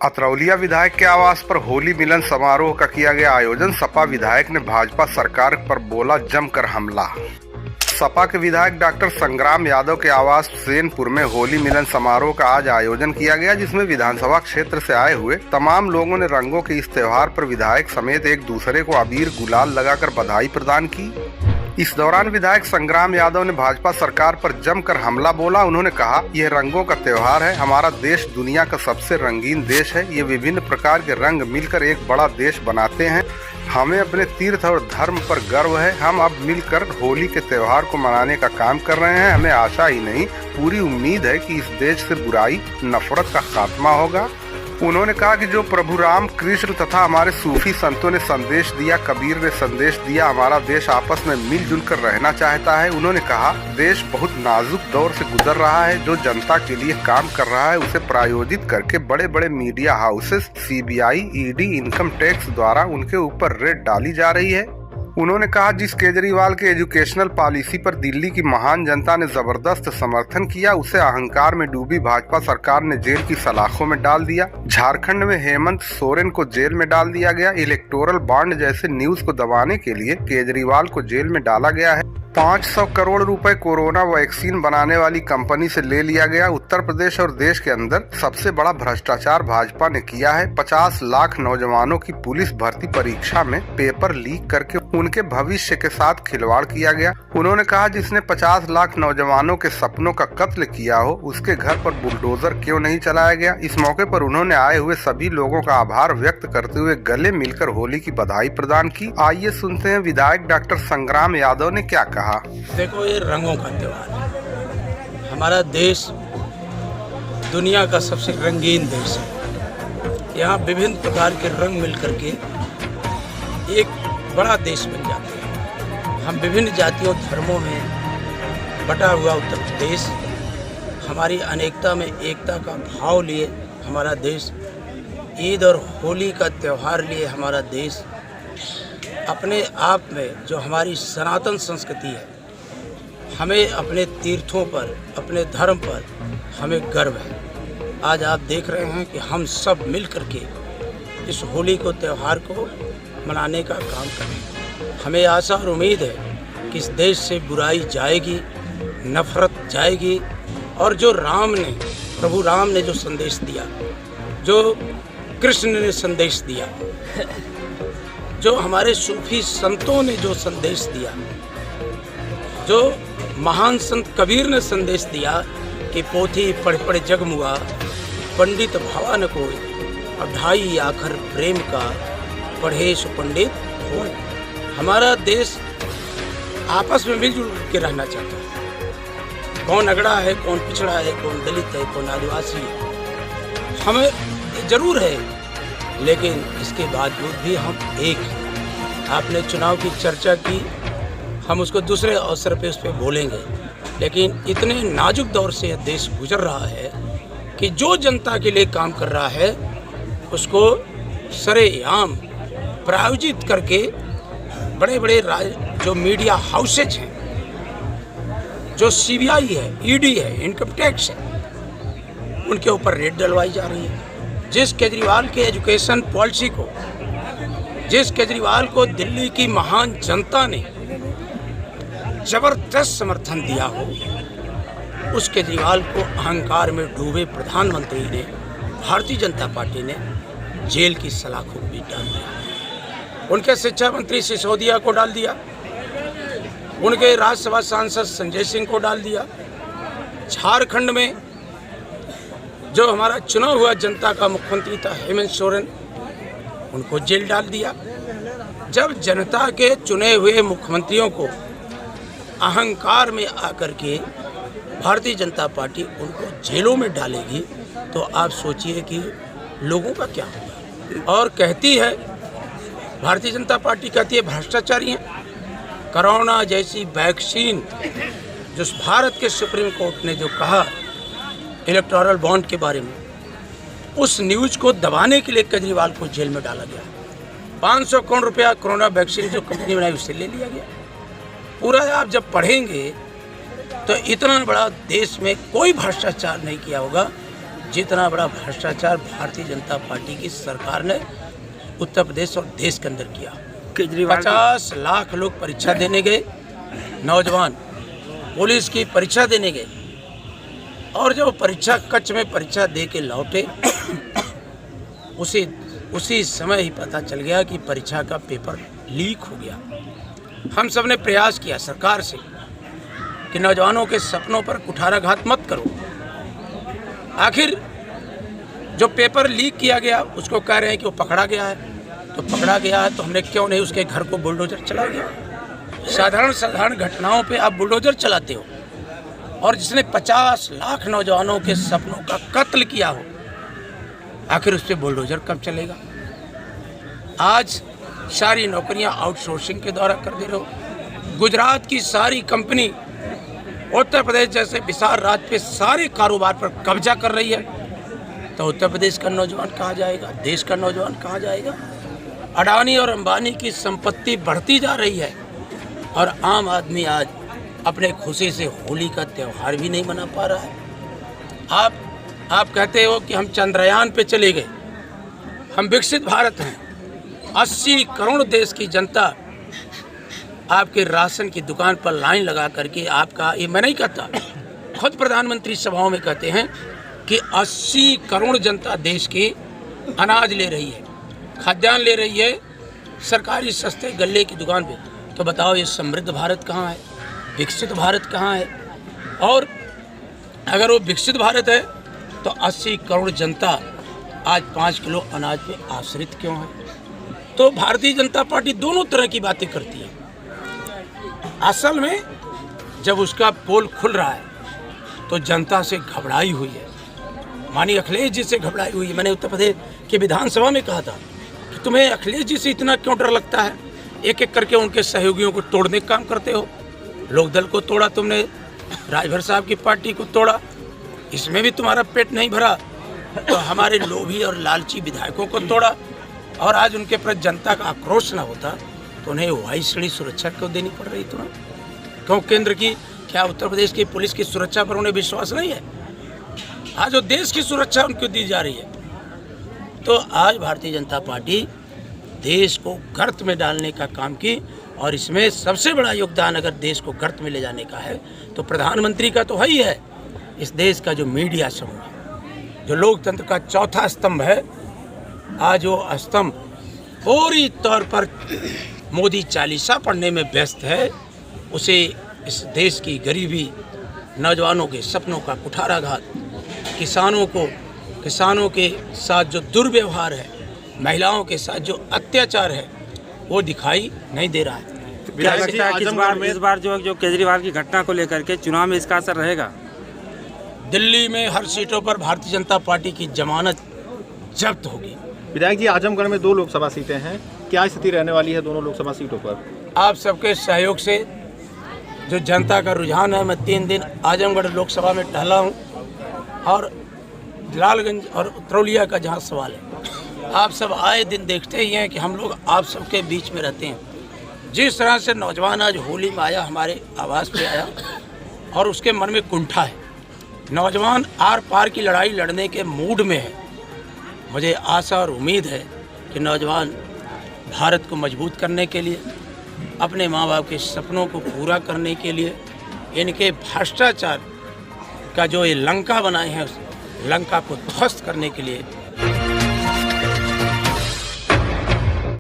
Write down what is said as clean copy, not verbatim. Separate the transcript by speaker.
Speaker 1: अतरौलिया विधायक के आवास पर होली मिलन समारोह का किया गया आयोजन। सपा विधायक ने भाजपा सरकार पर बोला जमकर हमला। सपा के विधायक डॉक्टर संग्राम यादव के आवास सेनपुर में होली मिलन समारोह का आज आयोजन किया गया, जिसमें विधानसभा क्षेत्र से आए हुए तमाम लोगों ने रंगों के इस त्योहार पर विधायक समेत एक दूसरे को अबीर गुलाल लगाकर बधाई प्रदान की। इस दौरान विधायक संग्राम यादव ने भाजपा सरकार पर जमकर हमला बोला। उन्होंने कहा, यह रंगों का त्योहार है। हमारा देश दुनिया का सबसे रंगीन देश है। ये विभिन्न प्रकार के रंग मिलकर एक बड़ा देश बनाते हैं। हमें अपने तीर्थ और धर्म पर गर्व है। हम अब मिलकर होली के त्योहार को मनाने का काम कर रहे हैं। हमें आशा ही नहीं, पूरी उम्मीद है कि इस देश से बुराई, नफरत का खात्मा होगा। उन्होंने कहा कि जो प्रभु राम, कृष्ण तथा हमारे सूफी संतों ने संदेश दिया, कबीर ने संदेश दिया, हमारा देश आपस में मिलजुल कर रहना चाहता है। उन्होंने कहा, देश बहुत नाजुक दौर से गुजर रहा है। जो जनता के लिए काम कर रहा है उसे प्रायोजित करके बड़े बड़े media houses, CBI, ED, income tax द्वारा उनके ऊपर रेड डाली जा रही है। उन्होंने कहा, जिस केजरीवाल के एजुकेशनल पॉलिसी पर दिल्ली की महान जनता ने जबरदस्त समर्थन किया, उसे अहंकार में डूबी भाजपा सरकार ने जेल की सलाखों में डाल दिया। झारखंड में हेमंत सोरेन को जेल में डाल दिया गया। इलेक्टोरल बॉन्ड जैसे न्यूज को दबाने के लिए केजरीवाल को जेल में डाला गया है। 500 करोड़ रुपए कोरोना वैक्सीन बनाने वाली कंपनी से ले लिया गया। उत्तर प्रदेश और देश के अंदर सबसे बड़ा भ्रष्टाचार भाजपा ने किया है। 50 लाख नौजवानों की पुलिस भर्ती परीक्षा में पेपर लीक करके उनके भविष्य के साथ खिलवाड़ किया गया। उन्होंने कहा, जिसने 50 लाख नौजवानों के सपनों का कत्ल किया हो, उसके घर पर बुलडोजर क्यों नहीं चलाया गया। इस मौके पर उन्होंने आए हुए सभी लोगों का आभार व्यक्त करते हुए गले मिलकर होली की बधाई प्रदान की। आइए सुनते हैं विधायक डॉक्टर संग्राम यादव ने क्या कहा।
Speaker 2: देखो, ये रंगों का त्योहार है। हमारा देश दुनिया का सबसे रंगीन देश है। यहाँ विभिन्न प्रकार के रंग मिल करके एक बड़ा देश बन जाते हैं। हम विभिन्न जातियों धर्मों में बटा हुआ उत्तर प्रदेश, हमारी अनेकता में एकता का भाव लिए हमारा देश, ईद और होली का त्यौहार लिए हमारा देश, अपने आप में जो हमारी सनातन संस्कृति है, हमें अपने तीर्थों पर, अपने धर्म पर हमें गर्व है। आज आप देख रहे हैं कि हम सब मिल करके इस होली को, त्यौहार को मनाने का काम करें। हमें आशा और उम्मीद है कि इस देश से बुराई जाएगी, नफरत जाएगी, और जो राम ने, प्रभु राम ने जो संदेश दिया, जो कृष्ण ने संदेश दिया, जो हमारे सूफी संतों ने जो संदेश दिया, जो महान संत कबीर ने संदेश दिया कि पोथी पढ़ पढ़ जग मुआ, पंडित भवा न कोई, अढ़ाई आखर प्रेम का, पढ़े सो पंडित हो। हमारा देश आपस में मिलजुल के रहना चाहता है। कौन अगड़ा है, कौन पिछड़ा है, कौन दलित है, कौन आदिवासी है, हमें जरूर है, लेकिन इसके बावजूद भी हम एक हैं। आपने चुनाव की चर्चा की, हम उसको दूसरे अवसर पे उस पर बोलेंगे, लेकिन इतने नाजुक दौर से यह देश गुजर रहा है कि जो जनता के लिए काम कर रहा है उसको सरेआम प्रायोजित करके बड़े बड़े जो मीडिया हाउसेज हैं, जो सीबीआई है, ईडी है, इनकम टैक्स है, उनके ऊपर रेड डलवाई जा रही है। जिस केजरीवाल के एजुकेशन पॉलिसी को, जिस केजरीवाल को दिल्ली की महान जनता ने जबरदस्त समर्थन दिया हो, उस केजरीवाल को अहंकार में डूबे प्रधानमंत्री ने, भारतीय जनता पार्टी ने जेल की सलाखों में डाल दिया। उनके शिक्षा मंत्री सिसोदिया को डाल दिया, उनके राज्यसभा सांसद संजय सिंह को डाल दिया। झारखंड में जो हमारा चुनाव हुआ जनता का मुख्यमंत्री था हेमंत सोरेन, उनको जेल डाल दिया। जब जनता के चुने हुए मुख्यमंत्रियों को अहंकार में आकर के भारतीय जनता पार्टी उनको जेलों में डालेगी, तो आप सोचिए कि लोगों का क्या होगा। और कहती है, भारतीय जनता पार्टी कहती है भ्रष्टाचारी हैं। कोरोना जैसी वैक्सीन जो भारत के सुप्रीम कोर्ट ने जो कहा इलेक्टोरल बॉन्ड के बारे में, उस न्यूज को दबाने के लिए केजरीवाल को जेल में डाला गया। 500 करोड़ रुपया कोरोना वैक्सीन जो कंपनी बनाई उससे ले लिया गया। पूरा आप जब पढ़ेंगे तो इतना बड़ा देश में कोई भ्रष्टाचार नहीं किया होगा जितना बड़ा भ्रष्टाचार भारतीय जनता पार्टी की सरकार ने उत्तर प्रदेश और देश के अंदर किया।
Speaker 3: केजरीवाल
Speaker 2: 50 लाख लोग परीक्षा देने गए, नौजवान पुलिस की परीक्षा देने गए, और जब परीक्षा कक्ष में परीक्षा दे के लौटे उसी समय ही पता चल गया कि परीक्षा का पेपर लीक हो गया। हम सब ने प्रयास किया सरकार से कि नौजवानों के सपनों पर कुठाराघात मत करो। आखिर जो पेपर लीक किया गया उसको कह रहे हैं कि वो पकड़ा गया है, तो पकड़ा गया है तो हमने क्यों नहीं उसके घर को बुलडोजर चला गया। साधारण घटनाओं पे आप बुलडोजर चलाते हो, और जिसने 50 लाख नौजवानों के सपनों का कत्ल किया हो, आखिर उस पर बुलडोजर कब चलेगा। आज सारी नौकरियां आउटसोर्सिंग के द्वारा कर दे रहे हो। गुजरात की सारी कंपनी उत्तर प्रदेश जैसे विशाल राज्य पे सारे कारोबार पर कब्जा कर रही है, तो उत्तर प्रदेश का नौजवान कहाँ जाएगा, देश का नौजवान कहाँ जाएगा। अडानी और अंबानी की संपत्ति बढ़ती जा रही है, और आम आदमी आज अपने खुशी से होली का त्यौहार भी नहीं मना पा रहा है। आप कहते हो कि हम चंद्रयान पे चले गए, हम विकसित भारत हैं। 80 करोड़ देश की जनता आपके राशन की दुकान पर लाइन लगा करके आपका, ये मैं नहीं कहता, खुद प्रधानमंत्री सभाओं में कहते हैं कि 80 करोड़ जनता देश की अनाज ले रही है, खाद्यान्न ले रही है सरकारी सस्ते गल्ले की दुकान पे। तो बताओ ये समृद्ध भारत कहाँ है, विकसित भारत कहाँ है। और अगर वो विकसित भारत है तो 80 करोड़ जनता आज 5 किलो अनाज पे आश्रित क्यों है। तो भारतीय जनता पार्टी दोनों तरह की बातें करती है। असल में जब उसका पोल खुल रहा है तो जनता से घबराई हुई है, माननीय अखिलेश जी से घबराई हुई है। मैंने उत्तर प्रदेश के विधानसभा में कहा था कि तुम्हें अखिलेश जी से इतना क्यों डर लगता है, एक एक करके उनके सहयोगियों को तोड़ने का काम करते हो। लोकदल को तोड़ा तुमने, राजभर साहब की पार्टी को तोड़ा, इसमें भी तुम्हारा पेट नहीं भरा, तो हमारे लोभी और लालची विधायकों को तोड़ा। और आज उनके प्रति जनता का आक्रोश ना होता तो उन्हें वायु श्रेणी सुरक्षा क्यों देनी पड़ रही तुम्हें। क्यों केंद्र की, क्या उत्तर प्रदेश की पुलिस की सुरक्षा पर उन्हें विश्वास नहीं है। आज वो देश की सुरक्षा उनको दी जा रही है। तो आज भारतीय जनता पार्टी देश को गर्त में डालने का काम की, और इसमें सबसे बड़ा योगदान अगर देश को गर्त में ले जाने का है तो प्रधानमंत्री का तो है ही है। इस देश का जो मीडिया समूह, जो लोकतंत्र का चौथा स्तंभ है, आज वो स्तंभ पूरी तौर पर मोदी चालीसा पढ़ने में व्यस्त है। उसे इस देश की गरीबी, नौजवानों के सपनों का कुठाराघात, किसानों के साथ जो दुर्व्यवहार है, महिलाओं के साथ जो अत्याचार है, वो दिखाई नहीं दे रहा है।
Speaker 3: क्या लगता है कि इस बार जो केजरीवाल की घटना को लेकर के चुनाव में इसका असर रहेगा।
Speaker 2: दिल्ली में हर सीटों पर भारतीय जनता पार्टी की जमानत जब्त होगी।
Speaker 4: विधायक जी, आजमगढ़ में 2 लोकसभा सीटें हैं, क्या स्थिति रहने वाली है दोनों लोकसभा सीटों पर।
Speaker 2: आप सबके सहयोग से जो जनता का रुझान है, मैं 3 दिन आजमगढ़ लोकसभा में टहला हूँ, और लालगंज और उतरौलिया का जहाँ सवाल है, आप सब आए दिन देखते ही हैं कि हम लोग आप सबके बीच में रहते हैं। जिस तरह से नौजवान आज होली में आया, हमारे आवास पे आया, और उसके मन में कुंठा है, नौजवान आर पार की लड़ाई लड़ने के मूड में है। मुझे आशा और उम्मीद है कि नौजवान भारत को मजबूत करने के लिए, अपने माँ बाप के सपनों को पूरा करने के लिए, इनके भ्रष्टाचार का जो ये लंका बनाए हैं, उस लंका को ध्वस्त करने के लिए